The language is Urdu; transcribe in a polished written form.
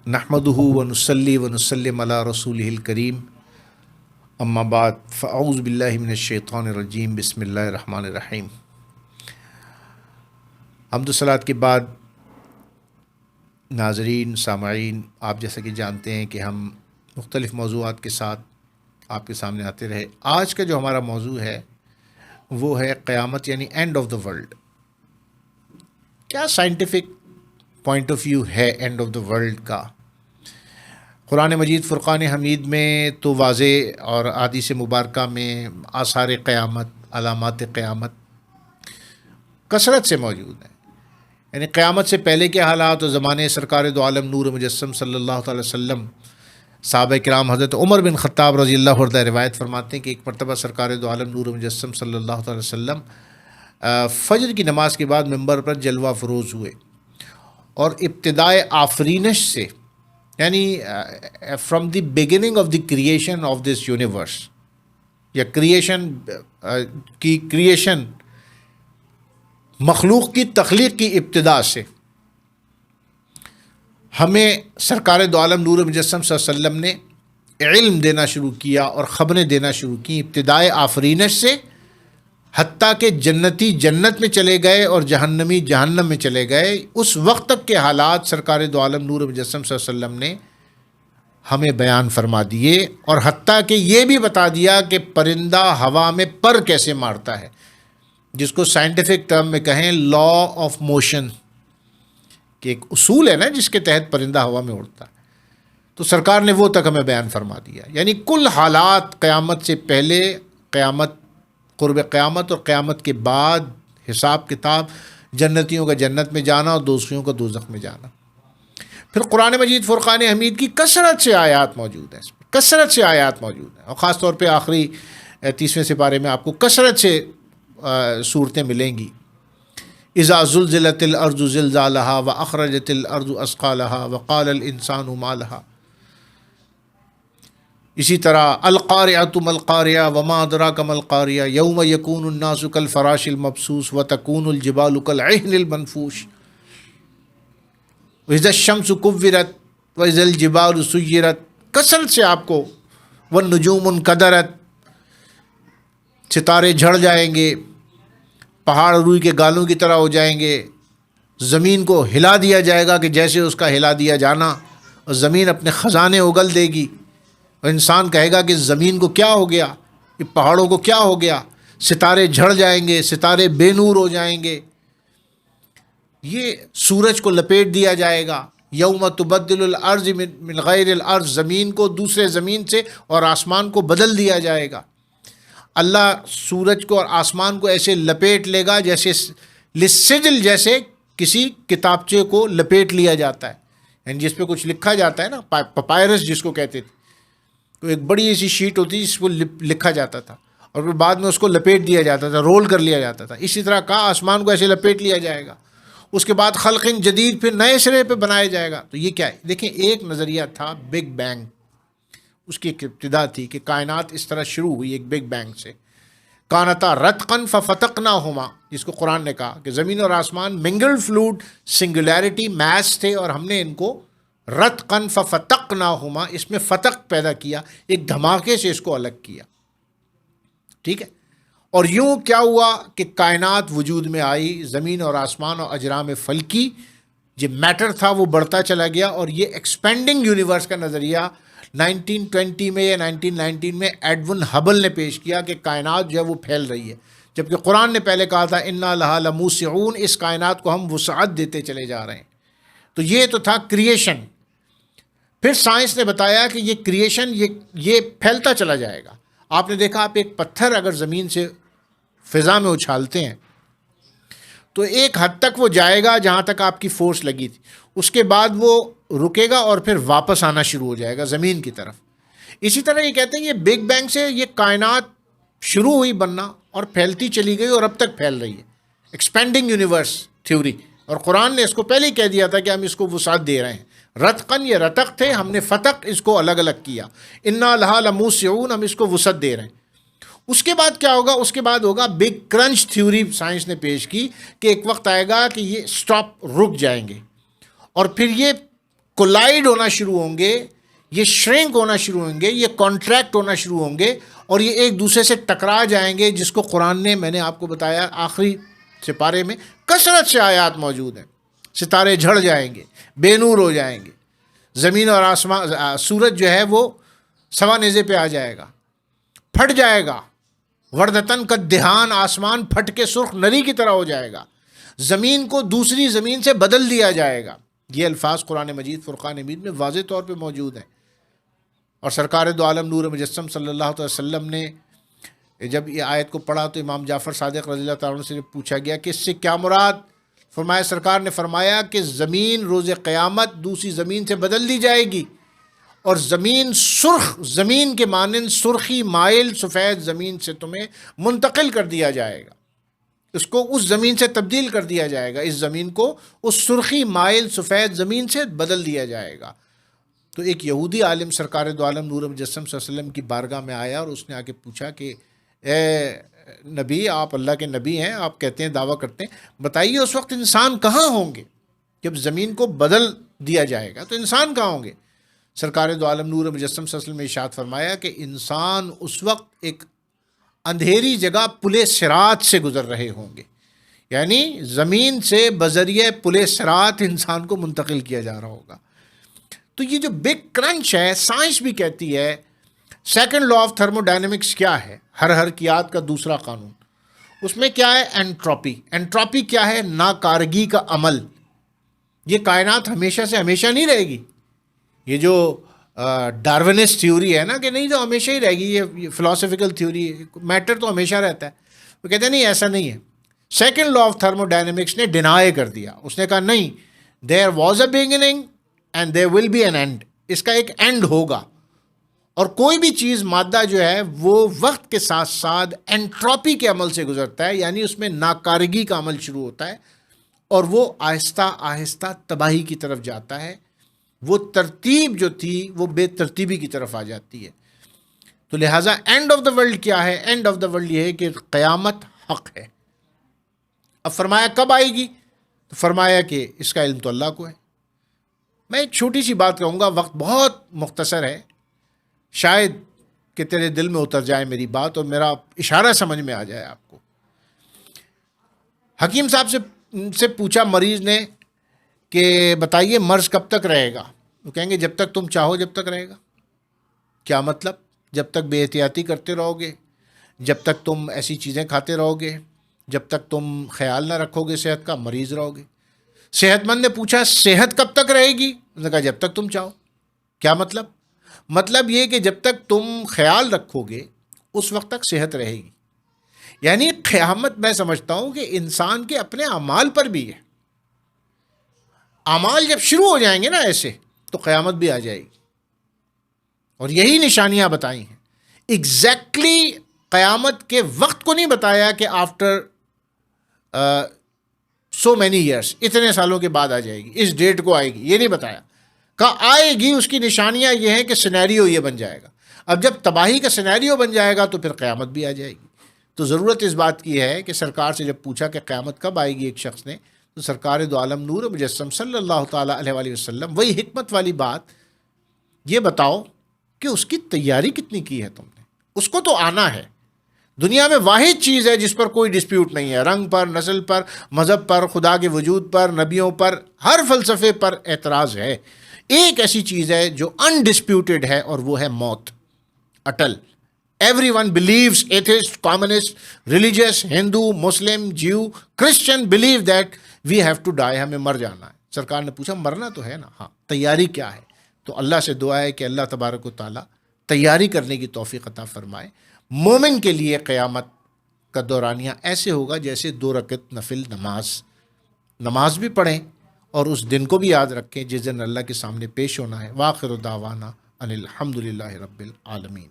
نحمده ونصلي ونسلم علی رسولہ الکریم، اما بعد فاعوذ باللہ من الشیطان الرجیم، بسم اللہ الرحمن الرحیم۔ حمد و صلوات کے بعد ناظرین، سامعین، آپ جیسا کہ جانتے ہیں کہ ہم مختلف موضوعات کے ساتھ آپ کے سامنے آتے رہے۔ آج کا جو ہمارا موضوع ہے وہ ہے قیامت، یعنی اینڈ آف دا ورلڈ۔ کیا سائنٹیفک پوائنٹ آف ویو ہے اینڈ آف دا ورلڈ کا؟ قرآن مجید فرقان حمید میں تو واضح اور احادیث مبارکہ میں آثار قیامت، علامات قیامت کثرت سے موجود ہیں۔ یعنی قیامت سے پہلے کے حالات اور زمانے سرکار دو عالم نور مجسم صلی اللہ تعالی وسلم، صحابہ کرام حضرت عمر بن خطاب رضی اللہ عنہ روایت فرماتے ہیں کہ ایک مرتبہ سرکار دو عالم نور مجسم صلی اللہ تعالی وسلم فجر کی نماز کے بعد ممبر پر جلوہ فروز ہوئے، اور ابتدائے آفرینش سے، یعنی from the beginning of the creation of this universe, یا کریشن مخلوق کی تخلیق کی ابتدا سے ہمیں سرکار دو عالم نور مجسم صلی اللہ علیہ وسلم نے علم دینا شروع کیا اور خبریں دینا شروع کی، ابتدائے آفرینش سے حتیٰ کہ جنتی جنت میں چلے گئے اور جہنمی جہنم میں چلے گئے۔ اس وقت تک کے حالات سرکار دو عالم نور مجسم صلی اللہ علیہ وسلم نے ہمیں بیان فرما دیے، اور حتیٰ کہ یہ بھی بتا دیا کہ پرندہ ہوا میں پر کیسے مارتا ہے، جس کو سائنٹیفک ٹرم میں کہیں لا آف موشن، کہ ایک اصول ہے نا جس کے تحت پرندہ ہوا میں اڑتا ہے۔ تو سرکار نے وہ تک ہمیں بیان فرما دیا، یعنی کل حالات قیامت سے پہلے، قیامت، قرب قیامت اور قیامت کے بعد، حساب کتاب، جنتیوں کا جنت میں جانا اور دوزخیوں کا دوزخ میں جانا۔ پھر قرآن مجید فرقان حمید کی کثرت سے آیات موجود ہیں، اس میں کثرت سے آیات موجود ہیں، اور خاص طور پہ آخری 30ویں سپارے میں آپ کو کثرت سے صورتیں ملیں گی۔ اذا زلزلت الارض زلزالها واخرجت الارض اثقالها وقال الانسان ما لها۔ اسی طرح القارعۃ ما القارعۃ وما ادراک ما القارعۃ یوم یکون الناس کالفراش المبثوث وتکون الجبال کالعہن المنفوش واذا الشمس کورت واذا الجبال سیرت۔ کثرت سے آپ کو والنجوم انکدرت، ستارے جھڑ جائیں گے، پہاڑ روئی کے گالوں کی طرح ہو جائیں گے، زمین کو ہلا دیا جائے گا کہ جیسے اس کا ہلا دیا جانا، اور زمین اپنے خزانے اگل دے گی، اور انسان کہے گا کہ زمین کو کیا ہو گیا، یہ پہاڑوں کو کیا ہو گیا، ستارے جھڑ جائیں گے، ستارے بے نور ہو جائیں گے، یہ سورج کو لپیٹ دیا جائے گا، یوم تبدل الارض من غیر الارض، زمین کو دوسرے زمین سے اور آسمان کو بدل دیا جائے گا۔ اللہ سورج کو اور آسمان کو ایسے لپیٹ لے گا جیسے لسجل، جیسے کسی کتابچے کو لپیٹ لیا جاتا ہے، یعنی جس پہ کچھ لکھا جاتا ہے نا، پپائرس جس کو کہتے تھے، تو ایک بڑی ایسی شیٹ ہوتی ہے جس کو لکھا جاتا تھا، اور پھر بعد میں اس کو لپیٹ دیا جاتا تھا، رول کر لیا جاتا تھا۔ اسی طرح کا آسمان کو ایسے لپیٹ لیا جائے گا، اس کے بعد خلق جدید پھر نئے سرے پہ بنایا جائے گا۔ تو یہ کیا ہے؟ دیکھیں، ایک نظریہ تھا بگ بینگ، اس کی ایک ابتدا تھی کہ کائنات اس طرح شروع ہوئی ایک بگ بینگ سے۔ کانتا رتقن ففتقناہما، جس کو قرآن نے کہا کہ زمین اور آسمان منگل فلوئڈ سنگولیرٹی میس تھے، اور ہم نے ان کو رتقن ففتقناہما، اس میں فتق پیدا کیا، ایک دھماکے سے اس کو الگ کیا، ٹھیک ہے۔ اور یوں کیا ہوا کہ کائنات وجود میں آئی، زمین اور آسمان اور اجرام فلکی، جو میٹر تھا وہ بڑھتا چلا گیا، اور یہ ایکسپینڈنگ یونیورس کا نظریہ 1920 میں یا 1919 میں ایڈون ہبل نے پیش کیا کہ کائنات جو ہے وہ پھیل رہی ہے، جبکہ قرآن نے پہلے کہا تھا انا لہا لموسعون، اس کائنات کو ہم وسعت دیتے چلے جا رہے ہیں۔ تو یہ تو تھا کریشن۔ پھر سائنس نے بتایا کہ یہ کریشن یہ پھیلتا چلا جائے گا۔ آپ نے دیکھا، آپ ایک پتھر اگر زمین سے فضا میں اچھالتے ہیں تو ایک حد تک وہ جائے گا جہاں تک آپ کی فورس لگی تھی، اس کے بعد وہ رکے گا اور پھر واپس آنا شروع ہو جائے گا زمین کی طرف۔ اسی طرح یہ کہتے ہیں یہ بگ بینگ سے یہ کائنات شروع ہوئی بننا اور پھیلتی چلی گئی اور اب تک پھیل رہی ہے، ایکسپینڈنگ یونیورس تھیوری۔ اور قرآن نے اس کو پہلے ہی کہہ دیا تھا کہ ہم اس کو وسعت دے رہے ہیں۔ رتقن، یہ رتق تھے، ہم نے فتق اس کو الگ الگ کیا۔ انا لہا لموسعون، ہم اس کو وسعت دے رہے ہیں۔ اس کے بعد کیا ہوگا؟ اس کے بعد ہوگا بگ کرنچ تھیوری سائنس نے پیش کی کہ ایک وقت آئے گا کہ یہ سٹاپ، رک جائیں گے، اور پھر یہ کولائڈ ہونا شروع ہوں گے، یہ شرنک ہونا شروع ہوں گے، یہ کانٹریکٹ ہونا شروع ہوں گے، اور یہ ایک دوسرے سے ٹکرا جائیں گے، جس کو قرآن نے، میں نے آپ کو بتایا آخری سپارے میں کثرت سے آیات موجود ہیں. ستارے جھڑ جائیں گے، بے نور ہو جائیں گے، زمین اور آسمان، سورج جو ہے وہ سوا نیزے پہ آ جائے گا، پھٹ جائے گا، وردتن کا دہان، آسمان پھٹ کے سرخ نری کی طرح ہو جائے گا، زمین کو دوسری زمین سے بدل دیا جائے گا. یہ الفاظ قرآن مجید فرقان حمید میں واضح طور پہ موجود ہیں. اور سرکار دو عالم نور مجسم صلی اللہ علیہ وسلم نے جب یہ آیت کو پڑھا تو امام جعفر صادق رضی اللہ تعالیٰ عنہ سے پوچھا گیا کہ اس سے کیا مراد؟ فرمایا، سرکار نے فرمایا کہ زمین روز قیامت دوسری زمین سے بدل دی جائے گی، اور زمین سرخ، زمین کے مانند سرخی مائل سفید زمین سے تمہیں منتقل کر دیا جائے گا، اس کو اس زمین سے تبدیل کر دیا جائے گا، اس زمین کو اس سرخی مائل سفید زمین سے بدل دیا جائے گا. تو ایک یہودی عالم سرکار دو عالم نور مجسم صلی اللہ علیہ وسلم کی بارگاہ میں آیا، اور اس نے آ کے پوچھا کہ اے نبی، آپ اللہ کے نبی ہیں، آپ کہتے ہیں، دعویٰ کرتے ہیں، بتائیے اس وقت انسان کہاں ہوں گے؟ جب زمین کو بدل دیا جائے گا تو انسان کہاں ہوں گے؟ سرکار دو عالم نور مجسم صلی اللہ علیہ وسلم نے ارشاد فرمایا کہ انسان اس وقت ایک اندھیری جگہ پل صراط سے گزر رہے ہوں گے، یعنی زمین سے بذریعہ پل صراط انسان کو منتقل کیا جا رہا ہوگا. تو یہ جو بگ کرنچ ہے، سائنس بھی کہتی ہے، second law of thermo dynamics کیا ہے؟ ہر حرکیات کا دوسرا قانون. اس میں کیا ہے؟ انٹروپی. انٹروپی کیا ہے؟ ناکارگی کا عمل. یہ کائنات ہمیشہ سے ہمیشہ نہیں رہے گی. یہ جو ڈارونسٹ تھیوری ہے نا کہ نہیں تو ہمیشہ ہی رہے گی، یہ فلاسفیکل تھیوری، میٹر تو ہمیشہ رہتا ہے. وہ کہتے ہیں نہیں، ایسا نہیں ہے. Second law of thermodynamics نے ڈینائی کر دیا. اس نے کہا نہیں، there was a beginning and there will be an end. اس کا ایک اینڈ ہوگا. اور کوئی بھی چیز، مادہ جو ہے وہ وقت کے ساتھ ساتھ انٹروپی کے عمل سے گزرتا ہے، یعنی اس میں ناکارگی کا عمل شروع ہوتا ہے، اور وہ آہستہ آہستہ تباہی کی طرف جاتا ہے. وہ ترتیب جو تھی وہ بے ترتیبی کی طرف آ جاتی ہے. تو لہٰذا اینڈ آف دا ورلڈ کیا ہے؟ اینڈ آف دا ورلڈ یہ ہے کہ قیامت حق ہے. اب فرمایا کب آئے گی؟ تو فرمایا کہ اس کا علم تو اللہ کو ہے. میں ایک چھوٹی سی بات کہوں گا، وقت بہت مختصر ہے، شاید کہ تیرے دل میں اتر جائے میری بات اور میرا اشارہ سمجھ میں آ جائے آپ کو. حکیم صاحب سے پوچھا مریض نے کہ بتائیے مرض کب تک رہے گا؟ وہ کہیں گے جب تک تم چاہو جب تک رہے گا. کیا مطلب؟ جب تک بے احتیاطی کرتے رہو گے، جب تک تم ایسی چیزیں کھاتے رہو گے، جب تک تم خیال نہ رکھو گے صحت کا، مریض رہو گے. صحت مند نے پوچھا صحت کب تک رہے گی؟ انہوں نے کہا جب تک تم چاہو. کیا مطلب؟ مطلب یہ کہ جب تک تم خیال رکھو گے اس وقت تک صحت رہے گی. یعنی قیامت میں سمجھتا ہوں کہ انسان کے اپنے اعمال پر بھی ہے. اعمال جب شروع ہو جائیں گے نا ایسے تو قیامت بھی آ جائے گی. اور یہی نشانیاں بتائی ہیں. ایگزیکٹلی قیامت کے وقت کو نہیں بتایا کہ آفٹر سو مینی ایئرس، اتنے سالوں کے بعد آ جائے گی، اس ڈیٹ کو آئے گی، یہ نہیں بتایا. کہا آئے گی. اس کی نشانیاں یہ ہیں کہ سینیریو یہ بن جائے گا. اب جب تباہی کا سینیریو بن جائے گا تو پھر قیامت بھی آ جائے گی. تو ضرورت اس بات کی ہے کہ سرکار سے جب پوچھا کہ قیامت کب آئے گی ایک شخص نے، تو سرکار دو عالم نور مجسم صلی اللہ تعالیٰ علیہ وآلہ وسلم وہی حکمت والی بات، یہ بتاؤ کہ اس کی تیاری کتنی کی ہے تم نے. اس کو تو آنا ہے. دنیا میں واحد چیز ہے جس پر کوئی ڈسپیوٹ نہیں ہے، رنگ پر، نسل پر، مذہب پر، خدا کے وجود پر، نبیوں پر، ہر فلسفے پر اعتراض ہے. ایک ایسی چیز ہے جو انڈسپیوٹڈ ہے اور وہ ہے موت، اٹل. Everyone believes, atheist, communist, religious, Hindu, Muslim, Jew, Christian believe that we have to die, ہمیں مر جانا ہے. سرکار نے پوچھا مرنا تو ہے نا؟ ہاں. تیاری کیا ہے؟ تو اللہ سے دعا ہے کہ اللہ تبارک و تعالیٰ تیاری کرنے کی توفیق عطا فرمائے. مومن کے لیے قیامت کا دورانیہ ایسے ہوگا جیسے 2 رکعت نفل نماز بھی پڑھیں اور اس دن کو بھی یاد رکھیں جس دن اللہ کے سامنے پیش ہونا ہے. وآخر دعوانا ان الحمد للہ رب العالمین.